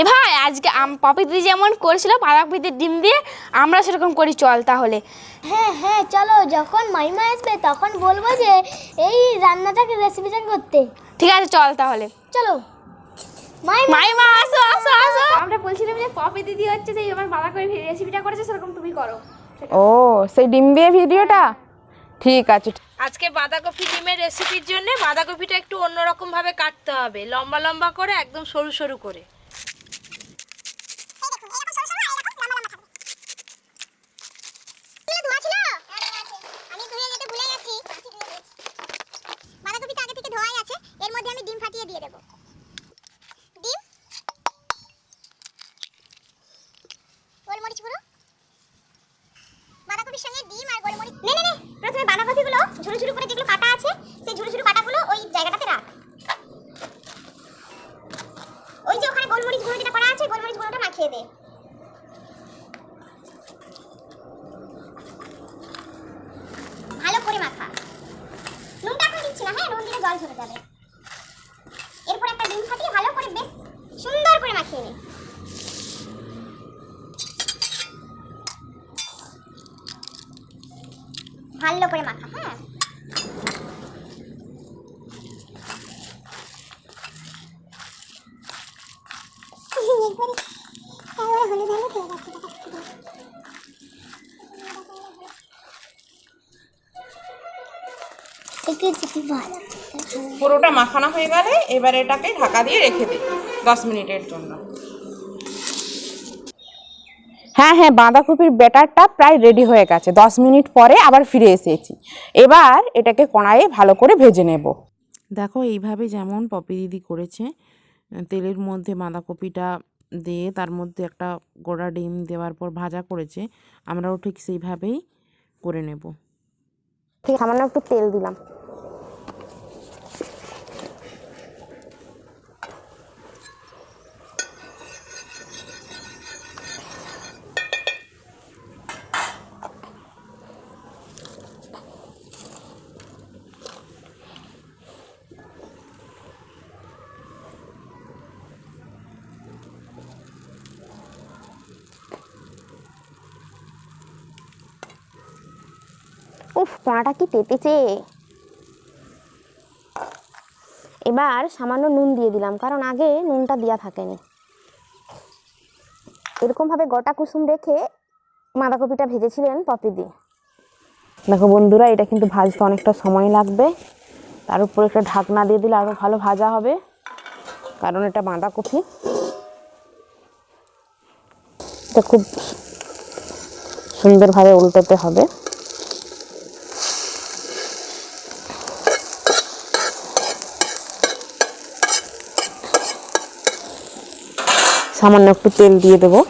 এ ভাই আজকে পপি দিদি যেমন করেছিল বাঁধাকপির ডিম দিয়ে আমরা সেরকম করি, চল তাহলে। হ্যাঁ হ্যাঁ চলো, যখন মাইমা আসবে তখন বলবো যে এই রান্নাটাকে রেসিপিটা করতে। ঠিক আছে চল তাহলে, চলো। মাইমা আসো আসো আসো। আমরা বলছিলাম যে পপি দিদি হচ্ছে সেই আমার বাঁধাকপির রেসিপিটা করেছে সেরকম তুমি করো। ও সেই ডিম দিয়ে ভিডিওটা, ঠিক আছে। আজকে বাঁধাকপি ডিমের রেসিপির জন্য বাঁধাকপিটা একটু অন্যরকম ভাবে কাটতে হবে, লম্বা লম্বা করে, একদম সরু সরু করে। বাঁধাকপিটা আগে থেকে ধোয়াই আছে, এর মধ্যে আমি ডিম ফাটিয়ে দিয়ে দেবো। ডিম, গোলমরিচ গুঁড়ো, বাঁধাকপির সঙ্গে ডিম আর গোলমরিচ। নে নে নে, প্রথমে বাঁধাকপিগুলো ঝুরু ঝুরু করে যেগুলো কাটা আছে সেই ঝুরু ঝুরু কাটাগুলো ওই জায়গাটাতে রাখ। ওই যে ওখানে গোলমরিচ গুঁড়ো যেটা করা আছে, গোলমরিচ গুঁড়োটা মাখিয়ে দে। ভালো করে মাখা। নুনটা এখন দিচ্ছি না, হ্যাঁ নুন দিলে জল ঝরে যাবে। এরপর একটা ডিম ফাটিয়ে ভালো করে বেশ সুন্দর করে মাখিয়ে নে। ভালো করে মাখা, হ্যাঁ। পুরোটা মাখানো হয়ে গেলে এবার এটাকে ঢাকা দিয়ে রেখে দিই 10 মিনিটের জন্য। হ্যাঁ হ্যাঁ, বাঁধাকপির ব্যাটারটা প্রায় রেডি হয়ে গেছে। 10 মিনিট পরে আবার ফিরে এসেছি। এবার এটাকে কড়াইয়ে ভালো করে ভেজে নেব। দেখো এইভাবে যেমন পপি দিদি করেছে, তেলের মধ্যে বাঁধাকপিটা দিয়ে তার মধ্যে একটা গোটা ডিম দেওয়ার পর ভাজা করেছে, আমরাও ঠিক সেইভাবেই করে নেব। ঠিক সামান্য একটু তেল দিলাম। উফ, কড়াটা কি তেতেছে। এবার সামান্য নুন দিয়ে দিলাম, কারণ আগে নুনটা দেওয়া থাকেনি। এরকমভাবে গোটা কুসুম রেখে বাঁধাকপিটা ভেজেছিলেন পপি দি। দেখো বন্ধুরা, এটা কিন্তু ভাজতে অনেকটা সময় লাগবে। তার উপর একটা ঢাকনা দিয়ে দিলে আরও ভালো ভাজা হবে, কারণ এটা বাঁধাকপি। এটা খুব সুন্দরভাবে উল্টোতে হবে। সামান্য একটু তেল দিয়ে দেবো।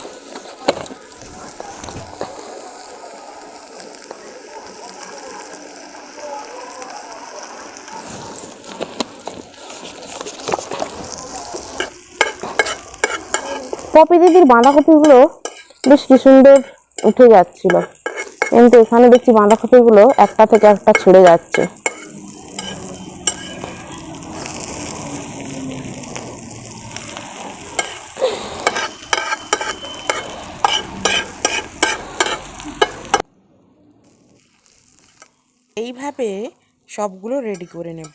পপি দিদির বাঁধাকপিগুলো বেশ কি সুন্দর উঠে যাচ্ছিল, কিন্তু এখানে দেখছি বাঁধাকপিগুলো একটা থেকে একটা ছেড়ে যাচ্ছে। এইভাবে সবগুলো রেডি করে নেব।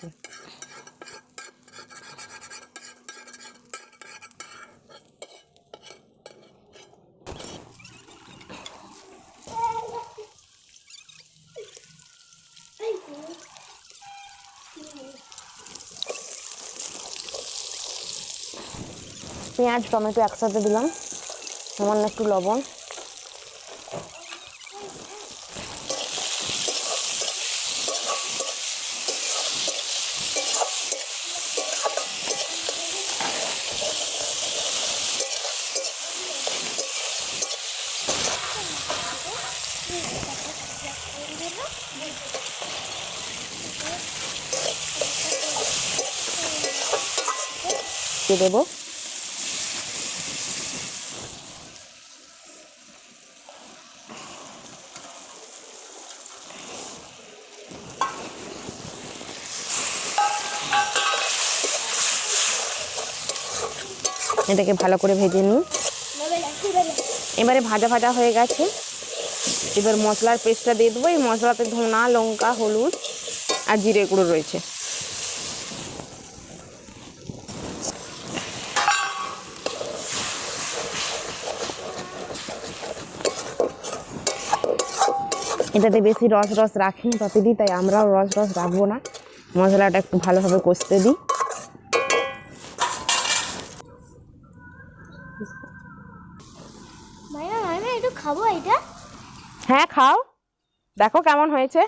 পেঁয়াজ টমেটো একসাথে দিলাম, সামান্য একটু লবণ, দিয়ে দেবো। এটাকে ভালো করে ভেজে নিই। এবারে ভাজা ভাজা হয়ে গেছে, এবার মশলার পেস্টটা দিয়ে দেবো। এই মশলাতে ধনা, লঙ্কা, হলুদ আর জিরে গুঁড়ো রয়েছে। এটাতে বেশি রস রস রাখিনি পপিদি, তাই আমরাও রস রস রাখবো না। মশলাটা একটু ভালোভাবে কষতে দিই। মাইমা একটু খাবো এটা। হ্যাঁ খাও, দেখো কেমন হয়েছে।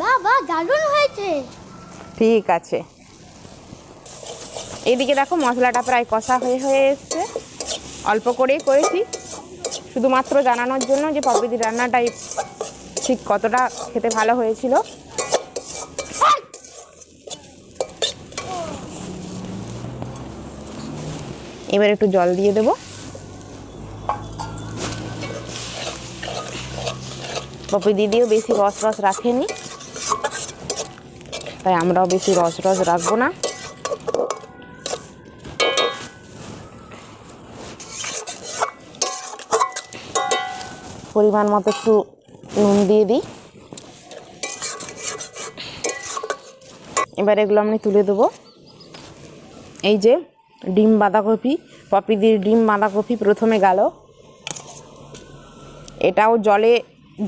বাবা দারুণ হয়েছে। ঠিক আছে, এইদিকে দেখো মশলাটা প্রায় কষা হয়ে হয়ে এসছে। অল্প করেই করেছি, শুধুমাত্র জানানোর জন্য যে পপিদি রান্নাটাই ঠিক কতটা খেতে ভালো হয়েছিল। এবার একটু জল দিয়ে দেবো। পপি দিদিও বেশি রস রস রাখেনি, তাই আমরাও বেশি রস রস রাখবো না। পরিমাণ মতো একটু নুন দিয়ে দিই। এবার এগুলো আমি তুলে দেবো। এই যে ডিম বাঁধাকপি, পপিদির ডিম বাঁধাকপি প্রথমে গেল, এটাও জলে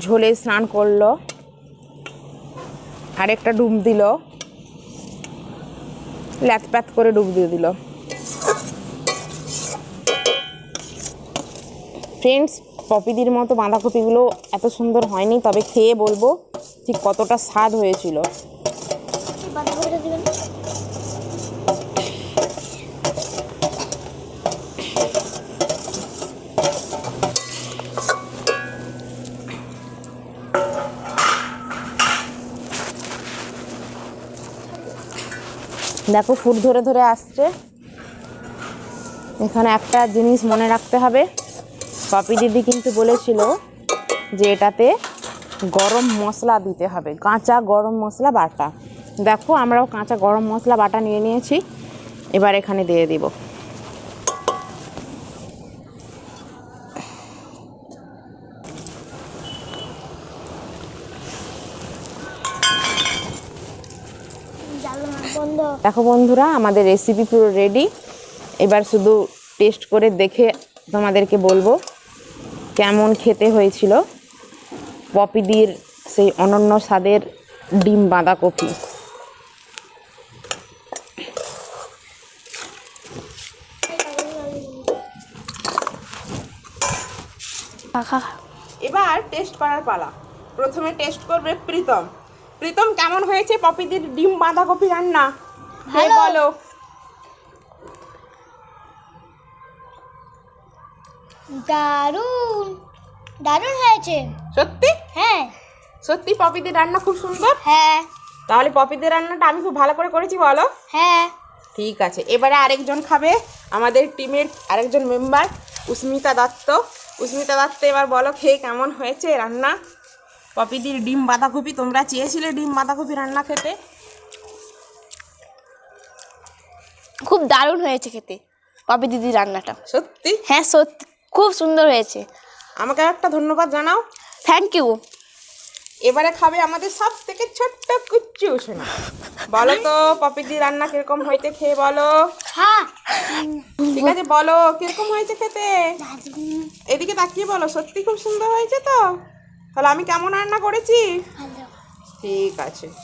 ঝোলে স্নান করলো, আরেকটা ডুব দিল, ল্যাথপ্যাথ করে ডুব দিয়ে দিল। ফ্রেন্ডস, পপিদির মতো বাঁধাকপিগুলো এত সুন্দর হয়নি, তবে খেয়ে বলবো ঠিক কতটা স্বাদ হয়েছিল। দেখো ফুট ধরে ধরে আসছে। এখানে একটা জিনিস মনে রাখতে হবে, পপি দিদি কিন্তু বলেছিল যে এটাতে গরম মশলা দিতে হবে, কাঁচা গরম মশলা বাটা। দেখো আমরাও কাঁচা গরম মশলা বাটা নিয়ে নিয়েছি, এবার এখানে দিয়ে দিব। দেখো বন্ধুরা, আমাদের রেসিপি পুরো রেডি। এবার শুধু টেস্ট করে দেখে তোমাদেরকে বলবো কেমন খেতে হয়েছিল পপিদির সেই অনন্য স্বাদের ডিম বাঁধাকপি। এবার টেস্ট করার পালা। প্রথমে টেস্ট করবে প্রীতম। প্রীতম, কেমন হয়েছে পপিদির ডিম বাঁধাকপি রান্না? বলো। দারুণ দারুণ হয়েছে। সত্যি? হ্যাঁ সত্যি পপিদির রান্না খুব সুন্দর? হ্যাঁ তাহলে পপিদির রান্নাটা আমি খুব ভালো করে করেছি বলো? হ্যাঁ। ঠিক আছে, এবারে আরেকজন খাবে, আমাদের টিমের আরেকজন মেম্বার উস্মিতা দত্ত। উস্মিতা দত্ত, এবার বলো খেয়ে কেমন হয়েছে রান্না পপিদির ডিম বাঁধাকপি? তোমরা চেয়েছিলে ডিম বাঁধাকপি রান্না খেতে। খুব দারুণ হয়েছে খেতে পপি দিদির রান্নাটা। সত্যি? হ্যাঁ সত্যি খুব সুন্দর হয়েছে। আমাকে একটা ধন্যবাদ জানাও। Thank you. এবারে খাবে আমাদের সব থেকে ছোট্ট কুচ্চু শোনা। বলো তো পপিদির রান্না কিরকম হয়েছে, খেয়ে বলো। হ্যাঁ ঠিক আছে, বলো কিরকম হয়েছে খেতে। এদিকে তাকিয়ে বলো, সত্যি খুব সুন্দর হয়েছে তো? তাহলে আমি কেমন রান্না করেছি? ঠিক আছে।